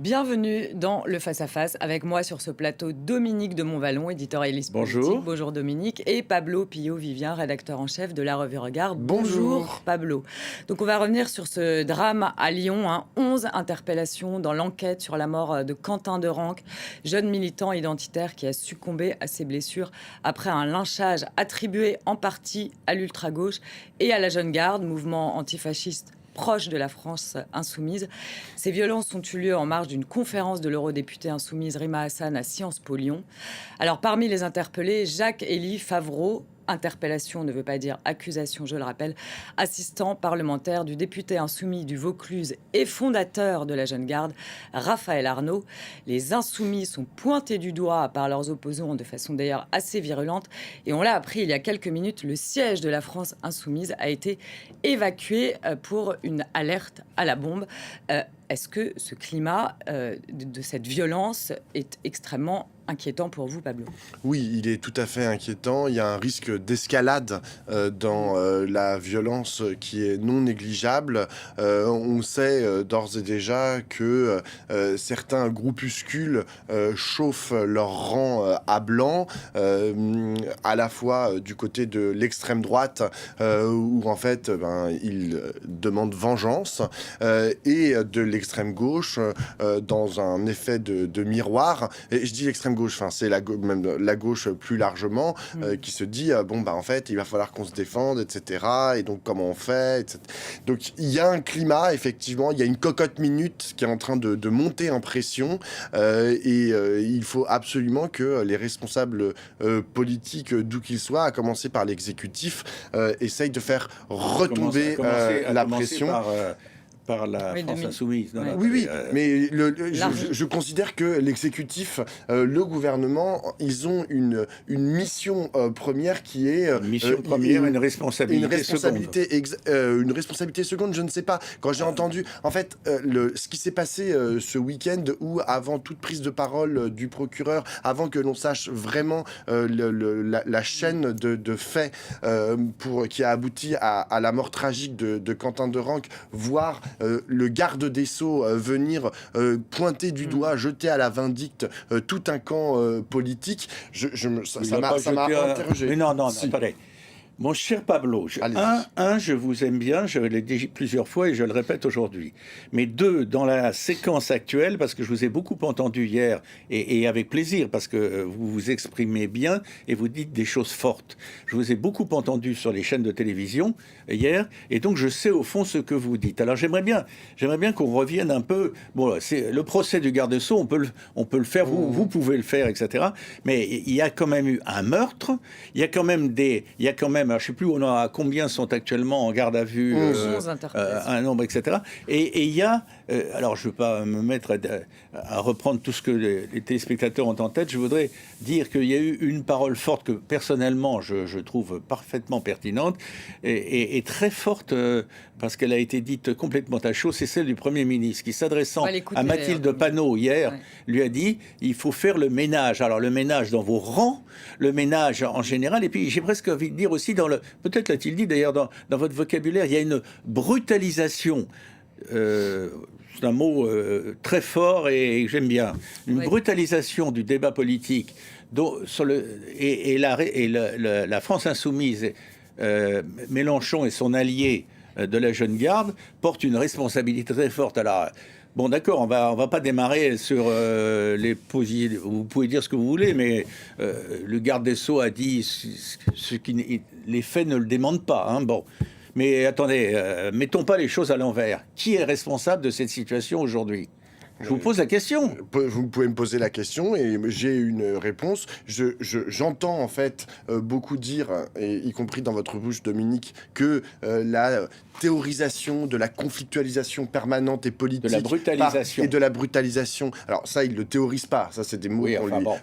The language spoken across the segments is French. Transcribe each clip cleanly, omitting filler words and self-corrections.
Bienvenue dans le Face à Face. Avec moi sur ce plateau, Dominique de Montvalon, éditorialiste politique. Bonjour. Bonjour Dominique. Et Pablo Pillot-Vivien, rédacteur en chef de la revue Regard. Bonjour. Pablo. Donc on va revenir sur ce drame à Lyon. 11 interpellations dans l'enquête sur la mort de Quentin Derenque, jeune militant identitaire qui a succombé à ses blessures après un lynchage attribué en partie à l'ultra-gauche et à la Jeune Garde, mouvement antifasciste proche de la France insoumise. Ces violences ont eu lieu en marge d'une conférence de l'eurodéputée insoumise Rima Hassan à Sciences Po Lyon. Alors parmi les interpellés, Jacques-Élie Favreau, interpellation ne veut pas dire accusation, je le rappelle, assistant parlementaire du député insoumis du Vaucluse et fondateur de la Jeune Garde, Raphaël Arnaud. Les insoumis sont pointés du doigt par leurs opposants de façon d'ailleurs assez virulente. Et on l'a appris il y a quelques minutes, le siège de la France insoumise a été évacué pour une alerte à la bombe. Est-ce que ce climat de cette violence est extrêmement inquiétant pour vous, Pablo? Oui, il est tout à fait inquiétant. Il y a un risque d'escalade dans la violence qui est non négligeable. On sait d'ores et déjà que certains groupuscules chauffent leur rang à blanc, à la fois du côté de l'extrême droite, où en fait ils demandent vengeance, et de l'extrême gauche, dans un effet de miroir. Et je dis l'extrême gauche, enfin c'est même la gauche plus largement, qui se dit en fait il va falloir qu'on se défende, etc. Et donc comment on fait, etc. Donc il y a un climat, effectivement, il y a une cocotte minute qui est en train de monter en pression, et il faut absolument que les responsables politiques, d'où qu'ils soient, à commencer par l'exécutif, essayent de faire retomber la pression. Par la France insoumise. Non, non, oui, mais je considère que l'exécutif, le gouvernement, ils ont une mission première qui est... une mission première, une responsabilité seconde. Une responsabilité seconde, je ne sais pas. Quand j'ai entendu... En fait, ce qui s'est passé ce week-end, où avant toute prise de parole du procureur, avant que l'on sache vraiment la chaîne de faits qui a abouti à la mort tragique de Quentin Derenque, voire le garde des Sceaux venir pointer du doigt, jeter à la vindicte tout un camp politique, ça m'a interrogé. Mais non, attendez. Mon cher Pablo, je vous aime bien, je l'ai dit plusieurs fois et je le répète aujourd'hui. Mais deux, dans la séquence actuelle, parce que je vous ai beaucoup entendu hier, et avec plaisir, parce que vous vous exprimez bien et vous dites des choses fortes. Je vous ai beaucoup entendu sur les chaînes de télévision hier, et donc je sais au fond ce que vous dites. Alors j'aimerais bien qu'on revienne un peu... Bon, c'est le procès du garde des Sceaux, on peut le faire, vous pouvez le faire, etc. Mais il y a quand même eu un meurtre, il y a quand même alors, je ne sais plus à combien sont actuellement en garde à vue, un nombre, etc. Et il y a, alors je ne veux pas me mettre à reprendre tout ce que les téléspectateurs ont en tête, je voudrais dire qu'il y a eu une parole forte que personnellement je trouve parfaitement pertinente et très forte, parce qu'elle a été dite complètement à chaud, c'est celle du Premier ministre qui, s'adressant à Mathilde Panot hier, lui a dit « il faut faire le ménage ». Alors le ménage dans vos rangs, le ménage en général, et puis j'ai presque envie de dire aussi, peut-être l'a-t-il dit d'ailleurs dans votre vocabulaire, il y a une brutalisation, c'est un mot très fort et j'aime bien, une brutalisation du débat politique la France insoumise, Mélenchon et son allié de la Jeune Garde portent une responsabilité très forte. Alors, bon, d'accord, on va pas démarrer sur les positions. Vous pouvez dire ce que vous voulez, mais le garde des Sceaux a dit les faits ne le démentent pas. Hein, bon, mais attendez, mettons pas les choses à l'envers. Qui est responsable de cette situation aujourd'hui ? Je vous pose la question. Vous pouvez me poser la question et j'ai une réponse. J'entends en fait beaucoup dire, y compris dans votre bouche, Dominique, que la théorisation de la conflictualisation permanente et politique... De la brutalisation. Et de la brutalisation. Alors ça, il ne le théorise pas. Ça, c'est des mots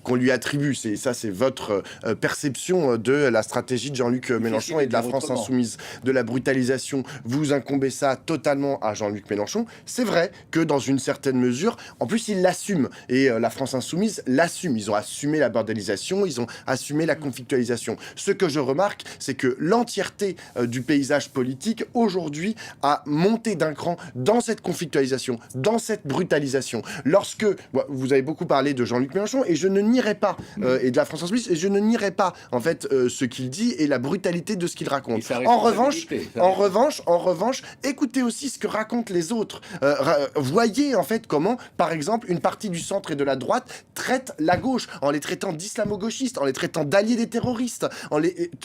qu'on lui attribue. Ça, c'est votre perception de la stratégie de Jean-Luc Mélenchon et de la France insoumise. De la brutalisation. Vous incombez ça totalement à Jean-Luc Mélenchon. C'est vrai que dans une certaine mesure, mesure. En plus, ils l'assument. Et la France Insoumise l'assume. Ils ont assumé la bordélisation, ils ont assumé la conflictualisation. Ce que je remarque, c'est que l'entièreté du paysage politique, aujourd'hui, a monté d'un cran dans cette conflictualisation, dans cette brutalisation. Lorsque, vous avez beaucoup parlé de Jean-Luc Mélenchon, et je ne nierai pas, et de la France Insoumise, et je ne nierai pas, en fait, ce qu'il dit et la brutalité de ce qu'il raconte. En revanche, écoutez aussi ce que racontent les autres. Voyez, en fait, comment, par exemple, une partie du centre et de la droite traite la gauche, en les traitant d'islamo-gauchistes, en les traitant d'alliés des terroristes.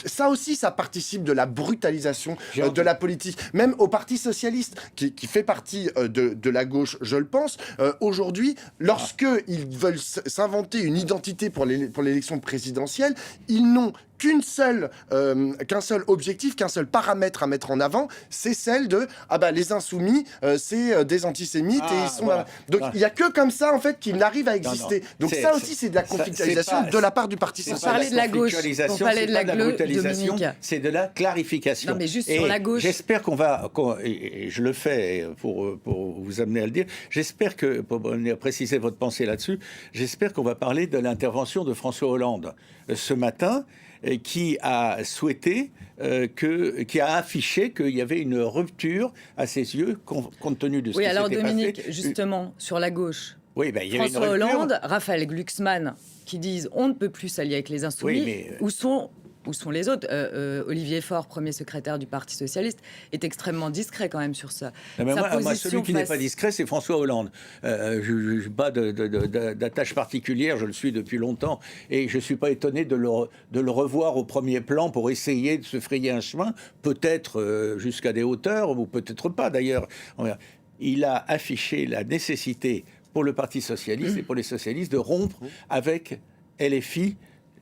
Ça aussi, ça participe de la brutalisation de la politique. Même au Parti socialiste, qui fait partie de la gauche, je le pense, aujourd'hui, lorsqu'ils veulent s'inventer une identité pour l'élection présidentielle, ils n'ont qu'un seul objectif, qu'un seul paramètre à mettre en avant, c'est celle de les insoumis, c'est des antisémites et ils sont voilà. Donc il y a que comme ça en fait qu'ils n'arrivent à exister. Donc ça aussi c'est de la conflictualisation de la part du Parti socialiste. On parlait de la gauche, on parlait de la brutalisation, c'est de la clarification. Non mais juste sur la gauche. J'espère et je le fais pour vous amener à le dire. J'espère que pour préciser votre pensée là-dessus, j'espère qu'on va parler de l'intervention de François Hollande ce matin, qui a souhaité, qui a affiché qu'il y avait une rupture à ses yeux, compte tenu de ce qui s'était passé. Oui, alors Dominique, justement, sur la gauche, il y avait François Hollande, Raphaël Glucksmann, qui disent on ne peut plus s'allier avec les Insoumis, où sont les autres Olivier Faure, premier secrétaire du Parti Socialiste, est extrêmement discret quand même sur ça. Moi, celui qui n'est pas discret, c'est François Hollande. Je n'ai pas d'attache particulière, je le suis depuis longtemps, et je ne suis pas étonné de le revoir au premier plan pour essayer de se frayer un chemin, peut-être jusqu'à des hauteurs, ou peut-être pas d'ailleurs. Il a affiché la nécessité pour le Parti Socialiste et pour les socialistes de rompre avec LFI,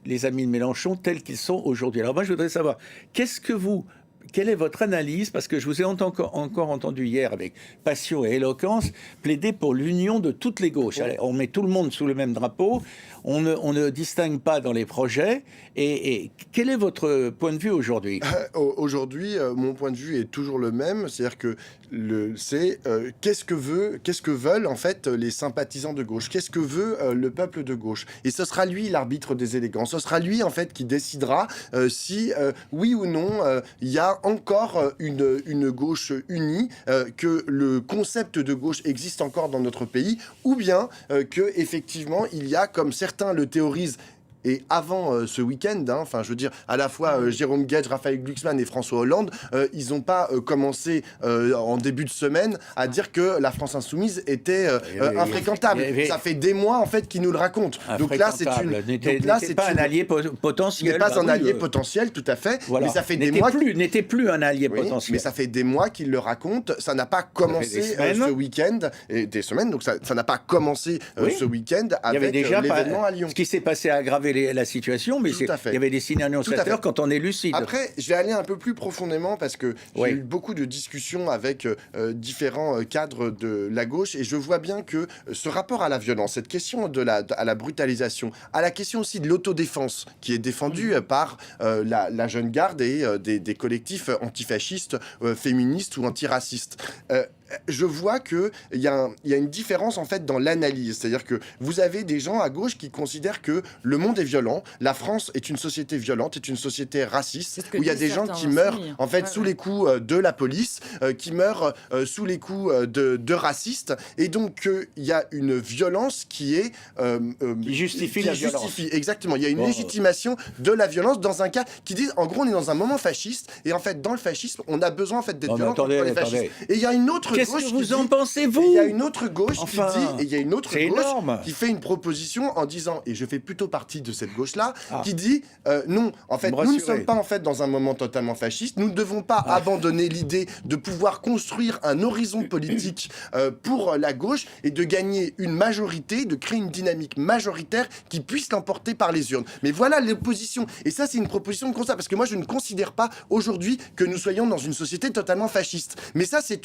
les amis de Mélenchon, tels qu'ils sont aujourd'hui. Alors moi, je voudrais savoir, quelle est votre analyse? Parce que je vous ai encore entendu hier, avec passion et éloquence, plaider pour l'union de toutes les gauches. Allez, on met tout le monde sous le même drapeau, on ne distingue pas dans les projets. Et quel est votre point de vue aujourd'hui? Aujourd'hui, mon point de vue est toujours le même. C'est-à-dire que qu'est-ce que veulent en fait les sympathisants de gauche? Qu'est-ce que veut le peuple de gauche? Et ce sera lui l'arbitre des élégants. Ce sera lui en fait qui décidera si oui ou non il y a encore une gauche unie, que le concept de gauche existe encore dans notre pays, ou bien que effectivement il y a, comme certains le théorisent, et avant ce week-end, enfin, je veux dire, à la fois Jérôme Guedj, Raphaël Glucksmann et François Hollande, ils n'ont pas commencé en début de semaine à dire que la France Insoumise était infréquentable. Ça fait des mois, en fait, qu'ils nous le racontent. Donc là, c'est pas un allié potentiel. N'est pas un allié potentiel, tout à fait. Voilà. Mais ça fait des mois. N'était plus un allié potentiel. Mais ça fait des mois qu'ils le racontent. Ça n'a pas commencé ce week-end. Et des semaines. Donc ça n'a pas commencé ce week-end avec l'événement à Lyon. Ce qui s'est passé a aggravé la situation, mais il y avait des signes annonciateurs quand on est lucide. Après, je vais aller un peu plus profondément parce que j'ai eu beaucoup de discussions avec différents cadres de la gauche et je vois bien que ce rapport à la violence, cette question à la brutalisation, à la question aussi de l'autodéfense qui est défendue par la jeune garde et des collectifs antifascistes, féministes ou antiracistes. Je vois qu'il y a une différence en fait dans l'analyse. C'est-à-dire que vous avez des gens à gauche qui considèrent que le monde est violent, la France est une société violente, est une société raciste, où il y a des gens qui meurent en fait sous les coups de la police, qui meurent sous les coups de racistes, et donc il y a une violence qui est... qui justifie la violence. Exactement, il y a une légitimation de la violence dans un cas qui dit, en gros, on est dans un moment fasciste, et en fait, dans le fascisme, on a besoin en fait d'être violent contre les fascistes. Et il y a une autre Qu'est-ce que vous en pensez, vous? Il y a une autre gauche qui dit, et il y a une autre gauche qui fait une proposition en disant, et je fais plutôt partie de cette gauche-là, qui dit non, en fait, nous ne sommes pas en fait dans un moment totalement fasciste. Nous ne devons pas abandonner l'idée de pouvoir construire un horizon politique pour la gauche et de gagner une majorité, de créer une dynamique majoritaire qui puisse l'emporter par les urnes. Mais voilà l'opposition. Et ça, c'est une proposition de constat, parce que moi, je ne considère pas aujourd'hui que nous soyons dans une société totalement fasciste. Mais ça, c'est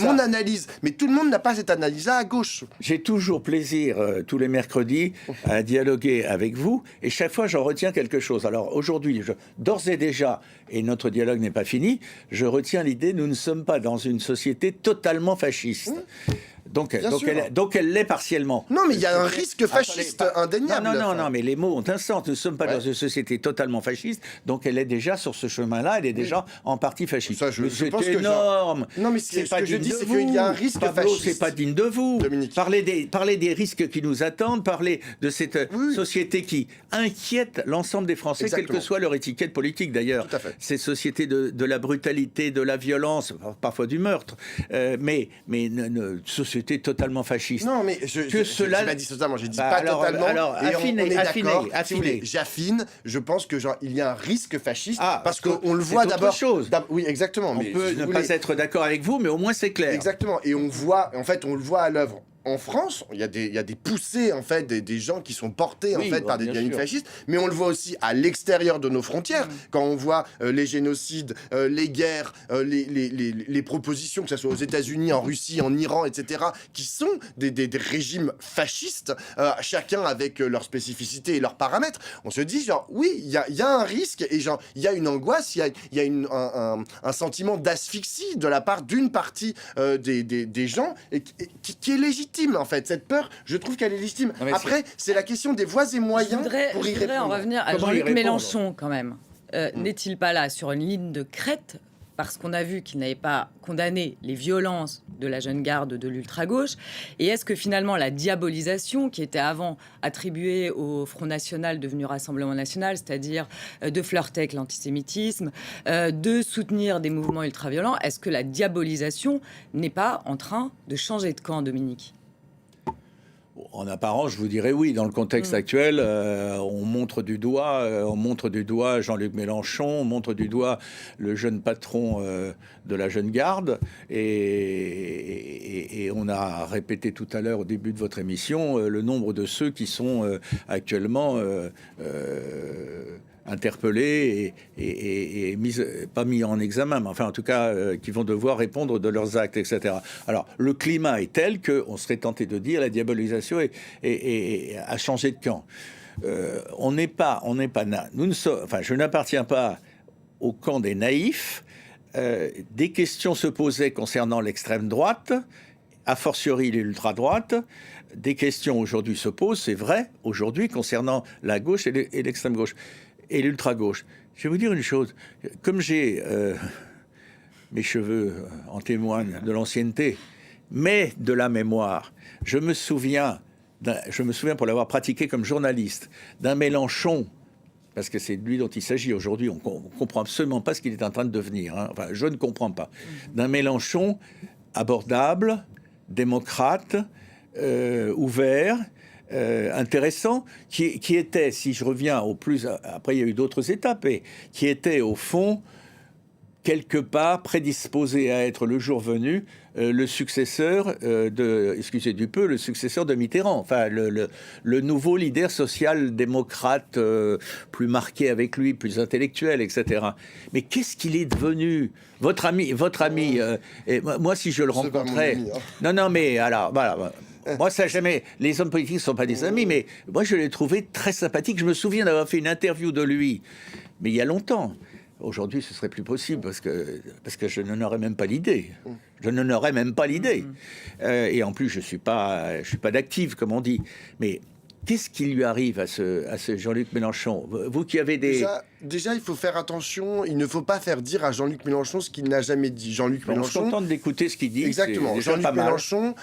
mon analyse. Mais tout le monde n'a pas cette analyse-là à gauche. J'ai toujours plaisir, tous les mercredis, à dialoguer avec vous. Et chaque fois, j'en retiens quelque chose. Alors aujourd'hui, d'ores et déjà, et notre dialogue n'est pas fini, je retiens l'idée, nous ne sommes pas dans une société totalement fasciste. Donc elle l'est partiellement. Non, mais il y a un risque fasciste indéniable. Non, mais les mots ont un sens. Nous ne sommes pas dans une société totalement fasciste, donc elle est déjà sur ce chemin-là, elle est déjà en partie fasciste. Ça, je pense c'est que énorme. Non, mais c'est ce pas que je digne dis, de c'est vous. qu'il y a un risque Pablo, fasciste. c'est pas digne de vous. Dominique. Parlez des risques qui nous attendent, parlez de cette société qui inquiète l'ensemble des Français, Exactement. quelle que soit leur étiquette politique d'ailleurs. Tout à fait. Cette société de la brutalité, de la violence, parfois du meurtre, mais une société totalement fasciste. Non, mais j'ai pas dit totalement, j'ai dit pas totalement. Alors, et on est d'accord. affinez. Si vous voulez, j'affine. Je pense que il y a un risque fasciste parce que qu'on le voit d'abord. Chose. Oui, exactement. On peut ne pas être d'accord avec vous, mais au moins c'est clair. Exactement. Et on le voit à l'œuvre. En France, il y a des poussées en fait, des gens qui sont portés en fait par des dynamiques fascistes, mais on le voit aussi à l'extérieur de nos frontières, quand on voit les génocides, les guerres, les propositions, que ce soit aux États-Unis, en Russie, en Iran, etc., qui sont des régimes fascistes, chacun avec leurs spécificités et leurs paramètres. On se dit genre oui, il y a un risque et genre il y a une angoisse, il y a un sentiment d'asphyxie de la part d'une partie des gens et qui est légitime. En fait, cette peur, je trouve qu'elle est légitime. Après, c'est la question des voies et moyens pour y répondre. Je voudrais en revenir à Jean-Luc Mélenchon, quand même. N'est-il pas là sur une ligne de crête parce qu'on a vu qu'il n'avait pas condamné les violences de la jeune garde de l'ultra-gauche? Et est-ce que finalement la diabolisation qui était avant attribuée au Front National devenu Rassemblement National, c'est-à-dire de flirter avec l'antisémitisme, de soutenir des mouvements ultra-violents, est-ce que la diabolisation n'est pas en train de changer de camp, Dominique ? En apparence, je vous dirais oui. Dans le contexte actuel, on montre du doigt Jean-Luc Mélenchon, on montre du doigt le jeune patron de la jeune garde, et on a répété tout à l'heure au début de votre émission le nombre de ceux qui sont actuellement interpellés et pas mis en examen, mais enfin en tout cas qui vont devoir répondre de leurs actes, etc. Alors le climat est tel qu'on serait tenté de dire la diabolisation a changé de camp. On n'est pas nous ne sommes, enfin je n'appartiens pas au camp des naïfs. Des questions se posaient concernant l'extrême droite, a fortiori l'ultra-droite. Des questions aujourd'hui se posent, c'est vrai, aujourd'hui concernant la gauche et l'extrême gauche. Et l'ultra-gauche. Je vais vous dire une chose. Comme j'ai... mes cheveux en témoignent de l'ancienneté, mais de la mémoire. Je me souviens pour l'avoir pratiqué comme journaliste, d'un Mélenchon, parce que c'est de lui dont il s'agit aujourd'hui. On ne comprend absolument pas ce qu'il est en train de devenir. Hein. Enfin, je ne comprends pas. D'un Mélenchon abordable, démocrate, ouvert, intéressant, qui était, si je reviens au plus... Après, il y a eu d'autres étapes, et qui était, au fond, quelque part prédisposé à être, le jour venu, le successeur excusez du peu, le successeur de Mitterrand. Enfin, le nouveau leader social-démocrate, plus marqué avec lui, plus intellectuel, etc. Mais qu'est-ce qu'il est devenu ? Votre ami, et moi, si je le rencontrais... Non, mais alors, voilà... Moi, ça jamais. Les hommes politiques ne sont pas des amis, mais moi, je l'ai trouvé très sympathique. Je me souviens d'avoir fait une interview de lui, mais il y a longtemps. Aujourd'hui, ce serait plus possible parce que je n'en aurais même pas l'idée. Et en plus, je suis pas d'active, comme on dit. Mais qu'est-ce qui lui arrive à ce Jean-Luc Mélenchon ? Vous qui avez des... Déjà, il faut faire attention. Il ne faut pas faire dire à Jean-Luc Mélenchon ce qu'il n'a jamais dit. Jean-Luc Mélenchon... On se contente d'écouter ce qu'il dit. Exactement. Jean-Luc Mélenchon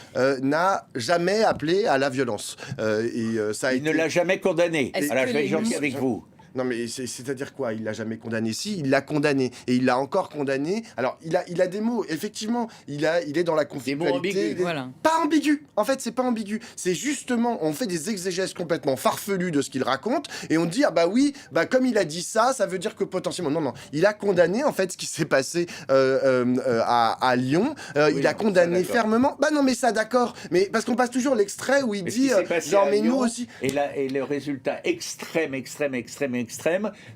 n'a jamais appelé à la violence. Il ne l'a jamais condamné. Alors, je vais être gentil avec vous. Non, mais c'est-à-dire quoi? Il l'a jamais condamné? Si, il l'a condamné. Et il l'a encore condamné. Alors, il a des mots. Effectivement, il est dans la conflictualité. Des mots ambigus, voilà. Pas ambigu. En fait, c'est pas ambigu. C'est justement, on fait des exégèses complètement farfelues de ce qu'il raconte. Et on dit, ah bah oui, bah comme il a dit ça, ça veut dire que potentiellement... Non. Il a condamné, en fait, ce qui s'est passé à Lyon. Il a condamné fermement. Bah non, mais ça, d'accord. Mais parce qu'on passe toujours l'extrait où il dit, genre, mais nous aussi... Et le résultat extrême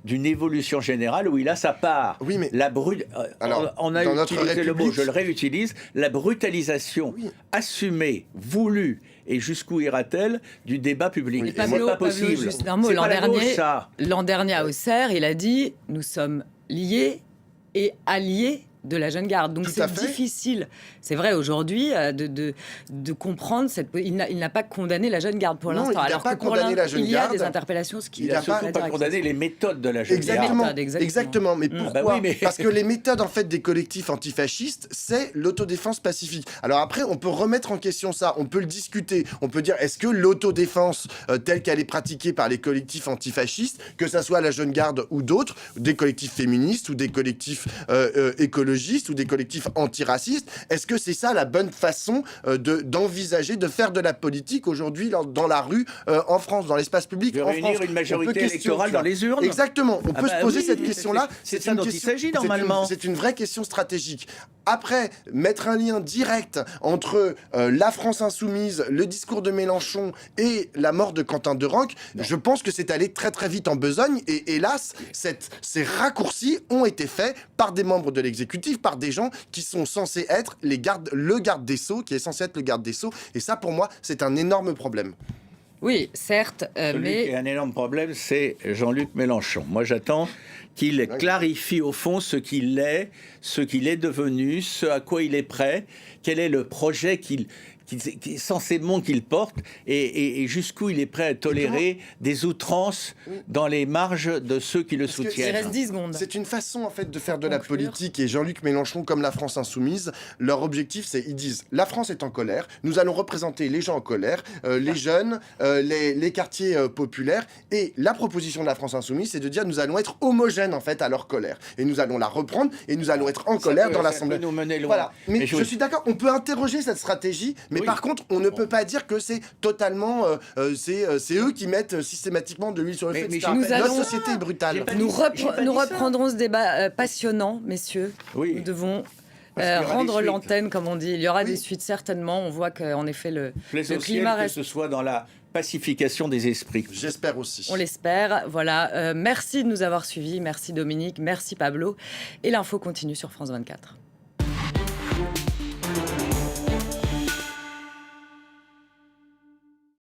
d'une évolution générale où il a sa part. Oui, mais... Alors, on a utilisé le mot, je le réutilise, la brutalisation assumée, voulue, et jusqu'où ira-t-elle, du débat public. Oui, Pablo, c'est pas possible. Pablo, juste un mot. L'an dernier à Auxerre, il a dit « Nous sommes liés et alliés de la jeune garde. Donc Tout à c'est fait. difficile, c'est vrai aujourd'hui, de comprendre il n'a pas condamné la jeune garde pour Non, l'instant. il n'a Alors pas que pour condamné la jeune il y a garde. des interpellations, ce qui Il a a pas- surtout pas condamné les méthodes de la jeune Exactement, garde. Exactement. Mais Mm. pourquoi Bah oui, mais- Parce que les méthodes en fait des collectifs antifascistes, c'est l'autodéfense pacifique. Alors après, on peut remettre en question ça, on peut le discuter, on peut dire est-ce que l'autodéfense telle qu'elle est pratiquée par les collectifs antifascistes, que ça soit la jeune garde ou d'autres, des collectifs féministes ou des collectifs écologistes ou des collectifs antiracistes, est-ce que c'est ça la bonne façon d'envisager de faire de la politique aujourd'hui dans la rue en France, dans l'espace public De en réunir France? une On majorité peut électorale dans les urnes. Exactement, on Ah peut bah se poser oui, cette question-là. c'est ça une dont il question- s'agit normalement. C'est une vraie question stratégique. Après, mettre un lien direct entre la France insoumise, le discours de Mélenchon et la mort de Quentin Derenc, je pense que c'est allé très très vite en besogne. Et hélas, ces raccourcis ont été faits par des membres de l'exécutif, par des gens qui sont censés être le garde des Sceaux, qui est censé être le garde des Sceaux. Et ça, pour moi, c'est un énorme problème. Oui, certes, Celui mais qui a un énorme problème, c'est Jean-Luc Mélenchon. Moi, j'attends qu'il clarifie au fond ce qu'il est devenu, ce à quoi il est prêt, quel est le projet censément qu'il porte et jusqu'où il est prêt à tolérer des outrances dans les marges de ceux qui le que il soutiennent. reste 10 secondes. C'est une façon en fait de faire de la conclure. politique, et Jean-Luc Mélenchon comme la France insoumise, leur objectif c'est ils disent la France est en colère, nous allons représenter les gens en colère, les jeunes, les quartiers populaires, et la proposition de la France insoumise c'est de dire nous allons être homogènes en fait à leur colère et nous allons la reprendre et nous allons être en colère dans l'Assemblée. Ça peut nous mener loin. Voilà. Mais je je suis d'accord, on peut interroger cette stratégie, mais Oui. par contre on ne peut pas dire que c'est totalement c'est eux qui mettent systématiquement de l'huile sur le Mais- feu, mais etc. nous Notre allons- société est brutale. J'ai pas Nous, dit ça, j'ai pas nous dit ça. reprendrons ce débat passionnant, messieurs. Oui. Nous devons Parce qu'il y aura rendre des suites. l'antenne, comme on dit. Il y aura Oui. des suites, certainement. On voit qu'en effet, le Plaise au ciel climat que reste... ce soit dans la pacification des esprits. J'espère aussi. On l'espère. Voilà. Merci de nous avoir suivis. Merci Dominique. Merci Pablo. Et l'info continue sur France 24.